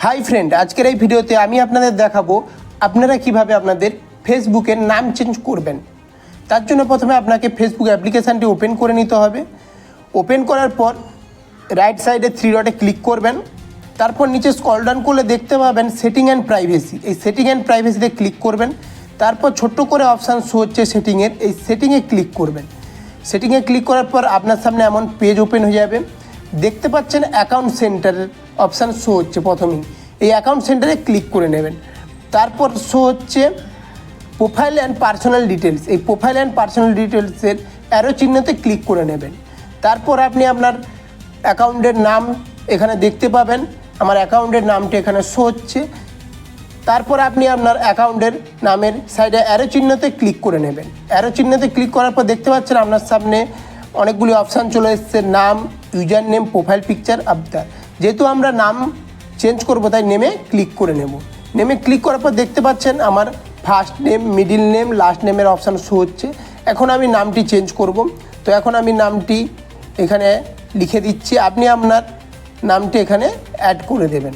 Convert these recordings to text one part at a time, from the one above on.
Hi friend, আজকের এই ভিডিওতে আমি আপনাদের দেখাবো আপনারা কিভাবে আপনাদের ফেসবুকের নাম চেঞ্জ করবেন। তার জন্য প্রথমে আপনাকে ফেসবুক অ্যাপ্লিকেশানটি ওপেন করে নিতে হবে। ওপেন করার পর রাইট সাইডে 3 ডটে ক্লিক করবেন। তারপর নিচে স্ক্রল ডাউন করলে দেখতে পাবেন সেটিং অ্যান্ড প্রাইভেসি। এই সেটিং অ্যান্ড প্রাইভেসিতে ক্লিক করবেন। তারপর ছোট্ট করে অপশান শো হচ্ছে সেটিংয়ের, এই সেটিংয়ে ক্লিক করবেন। সেটিংয়ে ক্লিক করার পর আপনার সামনে এমন পেজ ওপেন হয়ে যাবে। দেখতে পাচ্ছেন অ্যাকাউন্ট সেন্টারের অপশান শো হচ্ছে প্রথমেই। এই অ্যাকাউন্ট সেন্টারে ক্লিক করে নেবেন। তারপর শো হচ্ছে প্রোফাইল অ্যান্ড পার্সোনাল ডিটেলস। এই প্রোফাইল অ্যান্ড পার্সোনাল ডিটেলসের অ্যারো চিহ্নতে ক্লিক করে নেবেন। তারপর আপনি আপনার অ্যাকাউন্টের নাম এখানে দেখতে পাবেন। আমার অ্যাকাউন্টের নামটি এখানে শো হচ্ছে। তারপর আপনি আপনার অ্যাকাউন্টের নামের সাইডে অ্যারো চিহ্নতে ক্লিক করে নেবেন। অ্যারো চিহ্নতে ক্লিক করার পর দেখতে পাচ্ছেন আপনার সামনে অনেকগুলি অপশান চলে এসছে, নাম, ইউজার নেম, প্রোফাইল পিকচার, আবতার। যেহেতু আমরা নাম চেঞ্জ করবো তাই নেমে ক্লিক করে নেব। নেমে ক্লিক করার পর দেখতে পাচ্ছেন আমার first name, middle name, last নেমের অপশান শো হচ্ছে। এখন আমি নামটি চেঞ্জ করব, তো এখন আমি নামটি এখানে লিখে দিচ্ছি। আপনি আপনার নামটি এখানে অ্যাড করে দেবেন।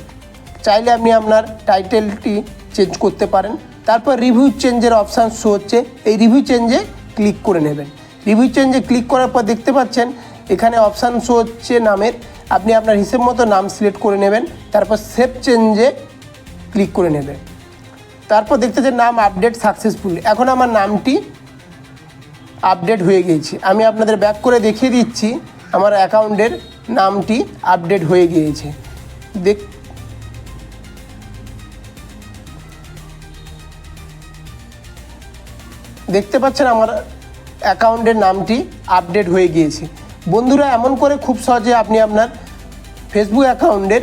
চাইলে আপনি আপনার টাইটেলটি চেঞ্জ করতে পারেন। তারপর রিভিউ চেঞ্জের অপশান শো হচ্ছে, এই রিভিউ চেঞ্জে ক্লিক করে নেবেন। রিভিউ চেঞ্জে ক্লিক করার পর দেখতে পাচ্ছেন এখানে অপশান শো হচ্ছে নামের। আপনি আপনার হিসেব মতো নাম সিলেক্ট করে নেবেন। তারপর সেভ চেঞ্জে ক্লিক করে নেবেন। তারপর দেখতে যে নাম আপডেট সাকসেসফুল। এখন আমার নামটি আপডেট হয়ে গিয়েছে। আমি আপনাদের ব্যাক করে দেখিয়ে দিচ্ছি আমার অ্যাকাউন্টের নামটি আপডেট হয়ে গিয়েছে। দেখতে পাচ্ছেন আমার অ্যাকাউন্টের নামটি আপডেট হয়ে গিয়েছে। বন্ধুরা, এমন করে খুব সহজে আপনি আপনার ফেসবুক অ্যাকাউন্টের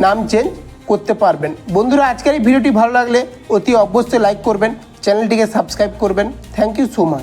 নাম চেঞ্জ করতে পারবেন। বন্ধুরা, আজকের এই ভিডিওটি ভালো লাগলে অতি অবশ্যই লাইক করবেন, চ্যানেলটিকে সাবস্ক্রাইব করবেন। Thank you so much.